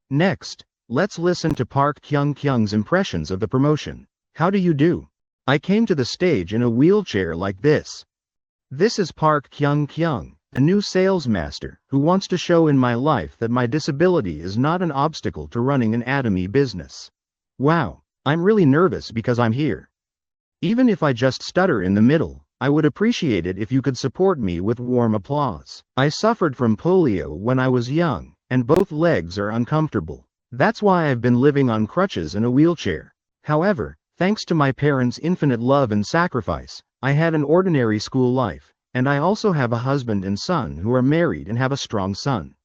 Next, let's listen to Park Kyung-kyung's impressions of the promotion. How do you do? I came to the stage in a wheelchair like this. This is Park Kyung-kyung, a new sales master, who wants to show in my life that my disability is not an obstacle to running an Atomy business. Wow, I'm really nervous because I'm here. Even if I just stutter in the middle, I would appreciate it if you could support me with warm applause. I suffered from polio when I was young, and both legs are uncomfortable. That's why I've been living on crutches in a wheelchair. However, thanks to my parents' infinite love and sacrifice, I had an ordinary school life, and I also have a husband and son who are married and have a strong son.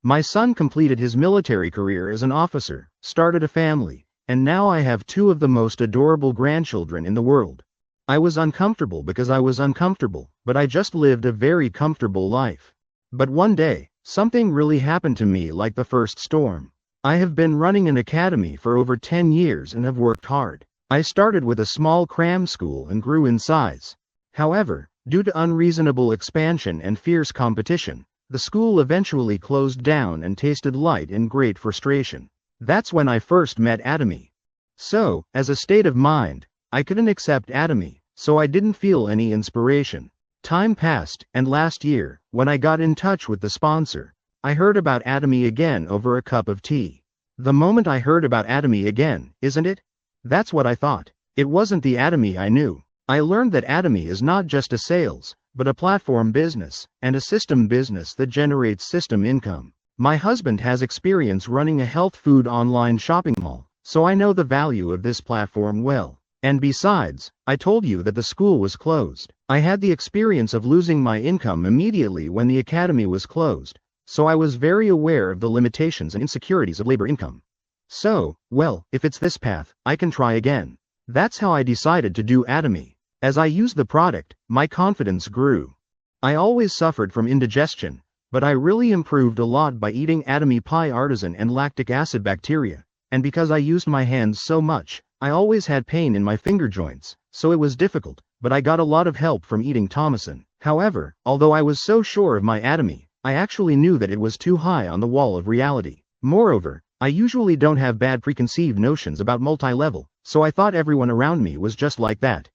My son completed his military career as an officer, started a family, and now I have two of the most adorable grandchildren in the world. I was uncomfortable because I was uncomfortable, but I just lived a very comfortable life. But one day, something really happened to me like the first storm. I have been running an academy for over 10 years and have worked hard. I started with a small cram school and grew in size. However, due to unreasonable expansion and fierce competition, the school eventually closed down and tasted light in great frustration. That's when I first met Atomy. So, as a state of mind, I couldn't accept Atomy, so I didn't feel any inspiration. Time passed, and last year, when I got in touch with the sponsor, I heard about Atomy again over a cup of tea. The moment I heard about Atomy again, isn't it? That's what I thought. It wasn't the Atomy I knew. I learned that Atomy is not just a sales, but a platform business, and a system business that generates system income. My husband has experience running a health food online shopping mall, so I know the value of this platform well. And besides, I told you that the school was closed. I had the experience of losing my income immediately when the academy was closed, so I was very aware of the limitations and insecurities of labor income. So, well, if it's this path, I can try again. That's how I decided to do Atomy. As I used the product, my confidence grew. I always suffered from indigestion, but I really improved a lot by eating Atomy pie artisan and lactic acid bacteria, and because I used my hands so much, I always had pain in my finger joints, so it was difficult, but I got a lot of help from eating Thomason. However, although I was so sure of my Atomy, I actually knew that it was too high on the wall of reality. Moreover, I usually don't have bad preconceived notions about multi-level, so I thought everyone around me was just like that.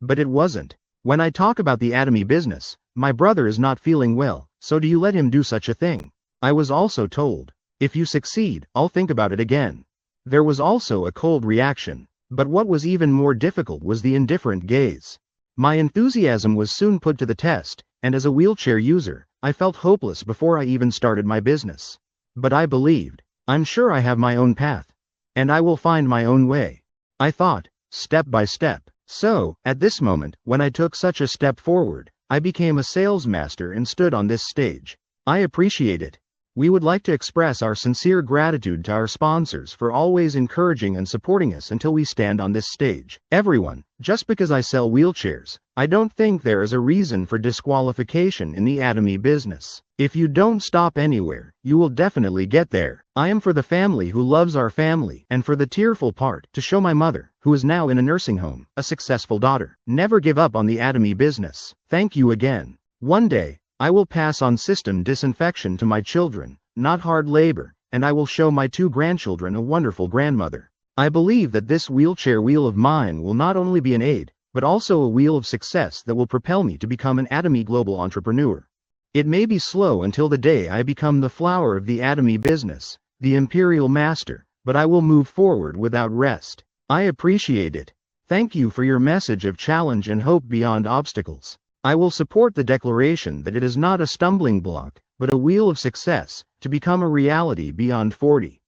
But it wasn't. When I talk about the Atomy business, my brother is not feeling well, so do you let him do such a thing? I was also told, if you succeed, I'll think about it again. There was also a cold reaction, but what was even more difficult was the indifferent gaze. My enthusiasm was soon put to the test, and as a wheelchair user, I felt hopeless before I even started my business. But I believed, I'm sure I have my own path, and I will find my own way. I thought, step by step. So, at this moment, when I took such a step forward, I became a sales master and stood on this stage. I appreciate it. We would like to express our sincere gratitude to our sponsors for always encouraging and supporting us until we stand on this stage. Everyone, just because I sell wheelchairs, I don't think there is a reason for disqualification in the Atomy business. If you don't stop anywhere, you will definitely get there. I am for the family who loves our family, and for the tearful part, to show my mother, who is now in a nursing home, a successful daughter. Never give up on the Atomy business. Thank you again. One day, I will pass on system disinfection to my children, not hard labor, and I will show my two grandchildren a wonderful grandmother. I believe that this wheelchair wheel of mine will not only be an aid, but also a wheel of success that will propel me to become an Atomy global entrepreneur. It may be slow until the day I become the flower of the Atomy business, the Imperial Master, but I will move forward without rest. I appreciate it. Thank you for your message of challenge and hope beyond obstacles. I will support the declaration that it is not a stumbling block, but a wheel of success, to become a reality beyond 40.